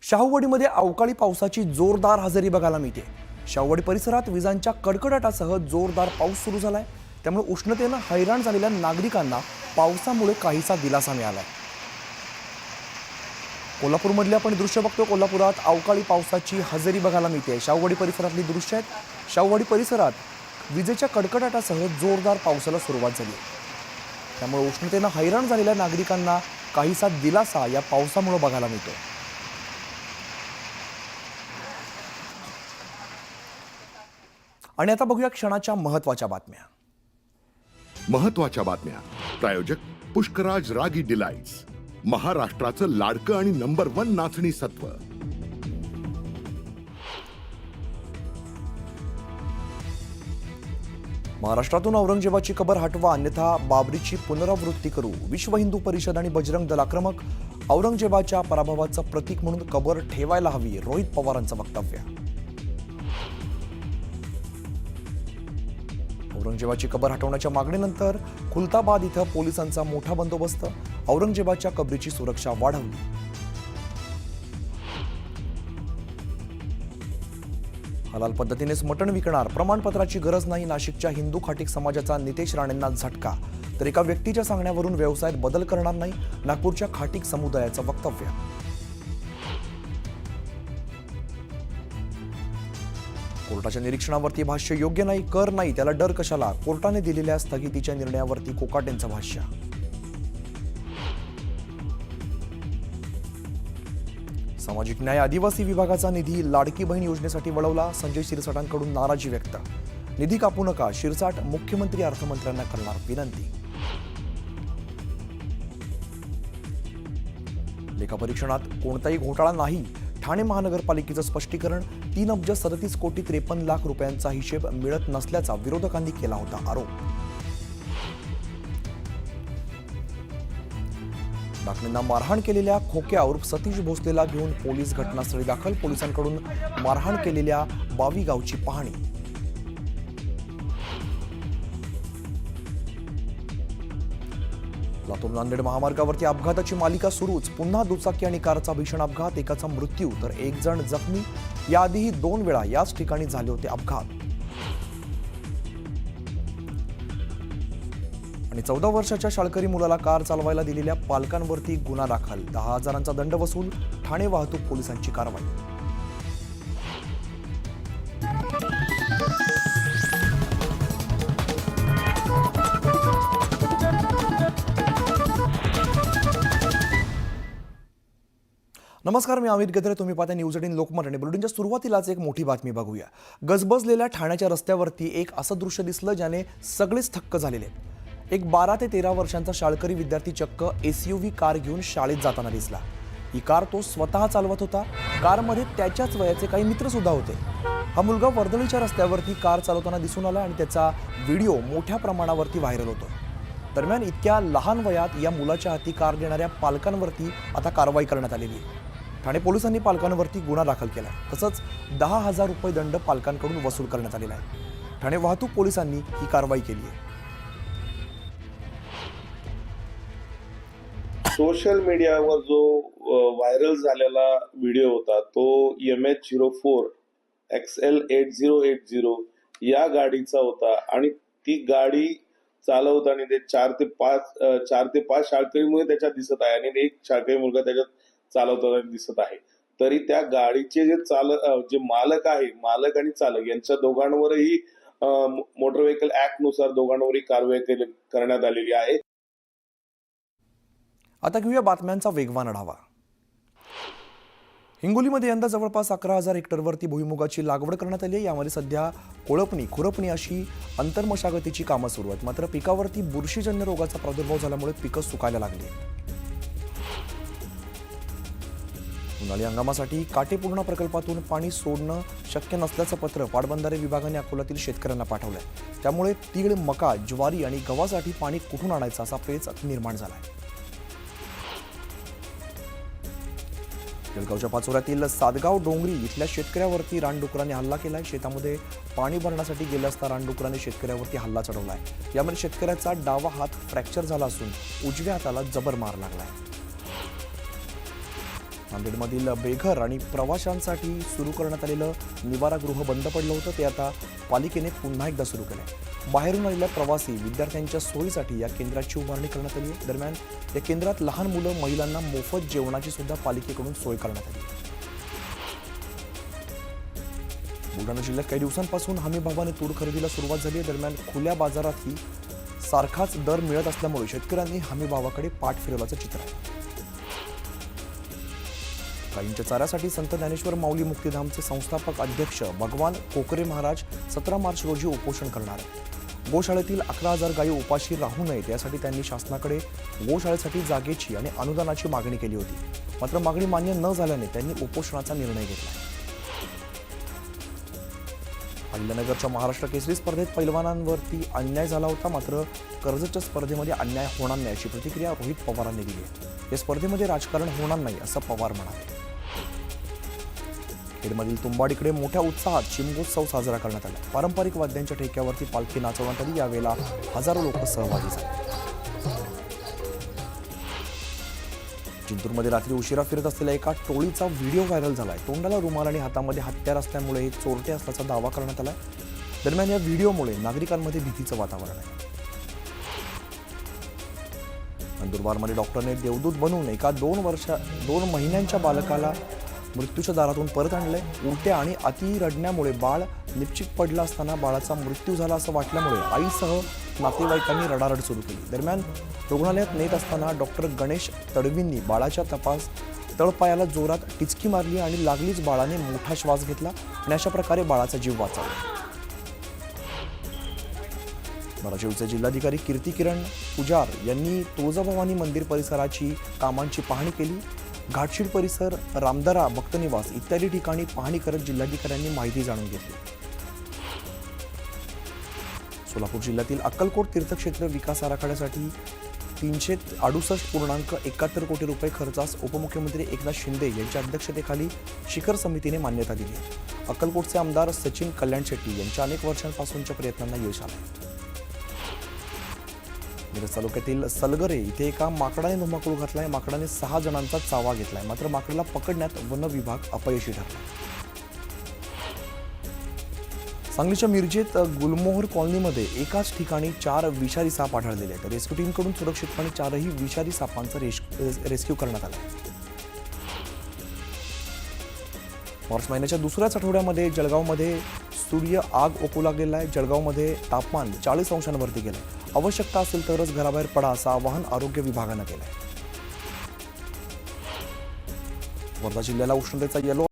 शाहूवाडीमध्ये अवकाळी पावसाची जोरदार हजेरी बघायला मिळते। शाहूवाडी परिसरात विजांच्या कडकडाटासह जोरदार पाऊस सुरू झालाय। त्यामुळे उष्णतेने हैराण झालेल्या नागरिकांना पावसामुळे काहीसा दिलासा मिळालाय। कोल्हापूरमधले आपण दृश्य बघतो। कोल्हापुरात अवकाळी पावसाची हजेरी बघायला मिळते। शाहूवाडी परिसरातली दृश्य आहेत। शाहूवाडी परिसरात विजेच्या कडकडाटासह जोरदार पावसाला सुरुवात झाली। त्यामुळे उष्णतेने हैराण झालेल्या नागरिकांना काहीसा दिलासा या पावसामुळे बघायला मिळतो। आणि आता बघूया क्षणाच्या महत्त्वाच्या बातम्या। महत्त्वाच्या बातम्या प्रायोजक पुष्कराज रागी डिलाइट्स, महाराष्ट्राचं लाडकं आणि नंबर 1 नाचणी सत्व। महाराष्ट्रातून औरंगजेबाची कबर हटवा, अन्यथा बाबरीची पुनरावृत्ती करू। विश्व हिंदू परिषद आणि बजरंग दल आक्रमक। औरंगजेबाच्या पराभवाचं प्रतीक म्हणून कबर ठेवायला हवी, रोहित पवारांचं वक्तव्य। औरंगजेबाची कबर हटवण्याच्या मागणीनंतर खुलताबाद इथं पोलिसांचा मोठा बंदोबस्त। औरंगजेबाच्या कबरीची सुरक्षा वाढवली। हलाल पद्धतीनेच मटण विकणार, प्रमाणपत्राची गरज नाही। नाशिकच्या हिंदू खाटीक समाजाचा नितेश राणेंना झटका। तर एका व्यक्तीच्या सांगण्यावरून व्यवसायात बदल करणार नाही, नागपूरच्या खाटीक समुदायाचं वक्तव्य। कोर्टाच्या निरीक्षणावरती भाष्य योग्य नाही, कर नाही त्याला डर कशाला। कोर्टाने दिलेल्या स्थगितीच्या निर्णयावरती कोकाटेंचं भाष्य। सामाजिक न्याय आदिवासी विभागाचा निधी लाडकी बहीण योजनेसाठी वळवला। संजय शिरसाटांकडून नाराजी व्यक्त। निधी कापू नका, शिरसाट मुख्यमंत्री अर्थमंत्र्यांना करणार विनंती। लेखापरीक्षणात कोणताही घोटाळा नाही, ठाणे महानगरपालिकेचं स्पष्टीकरण। 3 अब्ज 37 कोटी 53 लाख रुपयांचा हिशेब मिळत नसल्याचा विरोधकांनी केला होता आरोप। डाकणींना मारहाण केलेल्या खोक्या उर्फ सतीश भोसलेला घेऊन पोलीस घटनास्थळी दाखल। पोलिसांकडून मारहाण केलेल्या बावी गावची पाहणी। लातूर नांदेड महामार्गावरती अपघाताची मालिका सुरूच। पुन्हा दुचाकी आणि कारचा भीषण अपघात, एकाचा मृत्यू तर 1 जण जखमी। याआधीही 2 वेळा याच ठिकाणी झाले होते अपघात। आणि 14 वर्षाच्या शाळकरी मुलाला कार चालवायला दिलेल्या पालकांवरती गुन्हा दाखल। 10,000चा दंड वसूल, ठाणे वाहतूक पोलिसांची कारवाई। नमस्कार, मी अमित गद्रे, तुम्ही पाहता न्यूज 18 लोकमत। आणि बुलेटिनच्या सुरुवातीलाच एक मोठी बातमी बघूया। गजबजलेल्या ठाण्याच्या रस्त्यावरती एक असं दृश्य दिसलं ज्याने सगळेच थक्क झालेले। एक 12 ते 13 वर्षांचा शाळकरी विद्यार्थी चक्क SUV कार घेऊन शाळेत जाताना दिसला। ही कार तो स्वतः चालवत होता। कारमध्ये त्याच्याच वयाचे काही मित्र सुद्धा होते। हा मुलगा वर्दळीच्या रस्त्यावरती कार चालवताना दिसून आला आणि त्याचा व्हिडिओ मोठ्या प्रमाणावरती व्हायरल होतो। दरम्यान इतक्या लहान वयात या मुलाच्या हाती कार देणाऱ्या पालकांवरती आता कारवाई करण्यात आलेली आहे। ठाणे पोलिसांनी पालकांवरती गुन्हा दाखल केला, तसंच 10,000 रुपये दंड पालकांकडून वसूल करण्यात आलेला आहे। ठाणे वाहतूक पोलिसांनी ही कारवाई केली आहे। सोशल मीडियावर जो व्हायरल झालेला व्हिडिओ होता तो MH04 XL 8080 या गाडीचा होता आणि ती गाडी चालवताना ते 4 ते 5 शाळकरी मुले त्याच्यात दिसत आहे आणि एक शाळकरी मुलगा त्याच्यात चालवताना दिसत आहे। तरी त्या गाडीचे जे मालक आणि चालक यांच्या दोघांवरही मोटर व्हेकल ऍक्ट नुसार दोघांवरही कारवाई करण्यात आलेली आहे। आता घेऊया बातम्यांचा वेगवान आढावा। हिंगोलीमध्ये यंदा जवळपास 11,000 हेक्टरवरती भुईमुगाची लागवड करण्यात आली आहे। यामध्ये सध्या कोळपणी, खुरपणी अशी अंतर्मशागतीची कामं सुरू आहेत। मात्र पिकावरती बुरशीजन्य रोगाचा प्रादुर्भाव झाल्यामुळे पिकं सुकायला लागली। उन्हाळी हंगामासाठी काटेपूर्णा प्रकल्पातून पाणी सोडणं शक्य नसल्याचं पत्र पाटबंधारे विभागाने अकोल्यातील शेतकऱ्यांना पाठवलंय। त्यामुळे तीळ, मका, ज्वारी आणि गव्हासाठी पाणी कुठून आणायचं असा पेच निर्माण झालाय। जळगावच्या पाचोऱ्यातील सातगाव डोंगरी इथल्या शेतकऱ्यावरती रानडुकराने हल्ला केलाय। शेतामध्ये पाणी भरण्यासाठी गेले असता रानडुकराने शेतकऱ्यावरती हल्ला चढवलाय। यामध्ये शेतकऱ्याचा डावा हात फ्रॅक्चर झाला असून उजव्या हाताला जबर मार लागलाय। नांदेडमधील बेघर आणि प्रवाशांसाठी सुरू करण्यात आलेलं निवारागृह बंद पडलं होतं, ते आता पालिकेने पुन्हा एकदा सुरू केलंय. बाहेरून आलेल्या प्रवासी विद्यार्थ्यांच्या सोयीसाठी या केंद्राची उभारणी करण्यात आली आहे. दरम्यान या केंद्रात लहान मुलं, महिलांना मोफत जेवणाची सुद्धा पालिकेकडून सोय करण्यात आली आहे. बुलढाणा जिल्ह्यात काही दिवसांपासून हमी भावाने तूर खरेदीला सुरुवात झाली आहे. दरम्यान खुल्या बाजारातही सारखाच दर मिळत असल्यामुळे शेतकऱ्यांनी हमी भावाकडे पाठ फिरवल्याचं चित्र आहे. गायींच्या चाऱ्यासाठी संत ज्ञानेश्वर माऊली मुक्तिधामचे संस्थापक अध्यक्ष भगवान कोकरे महाराज 17 मार्च रोजी उपोषण करणार आहेत. गोशाळेतील 11,000 गायी उपाशी राहू नयेत यासाठी त्यांनी शासनाकडे गोशाळेसाठी जागेची आणि अनुदानाची मागणी केली होती. मात्र मागणी मान्य न झाल्याने त्यांनी उपोषणाचा निर्णय घेतला. अहिल्यानगरच्या महाराष्ट्र केसरी स्पर्धेत पैलवानांवरती अन्याय झाला होता, मात्र कर्जतच्या स्पर्धेमध्ये अन्याय होणार नाही अशी प्रतिक्रिया रोहित पवारांनी दिली आहे. या स्पर्धेमध्ये राजकारण होणार नाही असं पवार म्हणाले. खेडमधील तुंबाडीकडे मोठ्या उत्साहात शिमगोत्सव साजरा करण्यात आला. पारंपरिक वाद्यांच्या ठेक्यावरती पालखी नाचवण्यात आली. यावेळेला हजारो लोक सहभागी झाले. जिंतूरमध्ये रात्री उशिरा फिरत असलेल्या एका टोळीचा व्हिडिओ व्हायरल झालाय. तोंडाला रुमाल आणि हातामध्ये हत्यार असल्यामुळे हे चोरटे असल्याचा दावा करण्यात आलाय. दरम्यान या व्हिडिओमुळे नागरिकांमध्ये भीतीचं वातावरण आहे. नंदुरबारमध्ये डॉक्टरने देवदूत बनवून एका 2 महिन्यांच्या बालकाला मृत्यूच्या दारातून परत आणलंय. उलट्या आणि अति रडण्यामुळे बाळ निपचित पडलं असताना बाळाचा मृत्यू झाला असं वाटल्यामुळे आईसह नातेवाईकांनी रडारड सुरू केली. दरम्यान रुग्णालयात नेत असताना डॉक्टर गणेश तडवींनी बाळाच्या तळपायाला जोरात टिचकी मारली आणि लागलीच बाळाने मोठा श्वास घेतला आणि अशा प्रकारे बाळाचा जीव वाचवला. धाराशिवचे जिल्हाधिकारी कीर्ती किरण पुजार यांनी तुळजाभवानी मंदिर परिसराची कामांची पाहणी केली. घाटशीळ परिसर, रामदरा, भक्तनिवास इत्यादी ठिकाणी पाहणी करत जिल्हाधिकाऱ्यांनी माहिती जाणून घेतली. सोलापूर जिल्ह्यातील अक्कलकोट तीर्थक्षेत्र विकास आराखड्यासाठी 368.71 कोटी रुपये खर्चास उपमुख्यमंत्री एकनाथ शिंदे यांच्या अध्यक्षतेखाली शिखर समितीने मान्यता दिली. अक्कलकोटचे आमदार सचिन कल्याण शेट्टी यांच्या अनेक वर्षांपासूनच्या प्रयत्नांना यश आले. मिरज तालुक्यातील सलगरे इथे एका माकडाने धुमाकूळ घातलाय. माकडाने 6 जणांचा चावा घेतलाय, मात्र माकडाला पकडण्यात वन विभाग अपयशी ठरला. सांगलीच्या मिरजेत गुलमोहर कॉलनीमध्ये एकाच ठिकाणी 4 विषारी साप आढळलेले आहेत. रेस्क्यू टीमकडून सुरक्षितपणे 4ही विषारी सापांचा रेस्क्यू करण्यात आला. मार्च महिन्याच्या दुसऱ्याच आठवड्यामध्ये जळगावमध्ये सूर्य आग ओकू लागलेला आहे. जळगावमध्ये तापमान 40 अंशांवरती गेलंय. आवश्यकता असेल तरच घराबाहेर पडा असं आवाहन आरोग्य विभागानं केलंय. वर्धा जिल्ह्याला उष्णतेचा येलो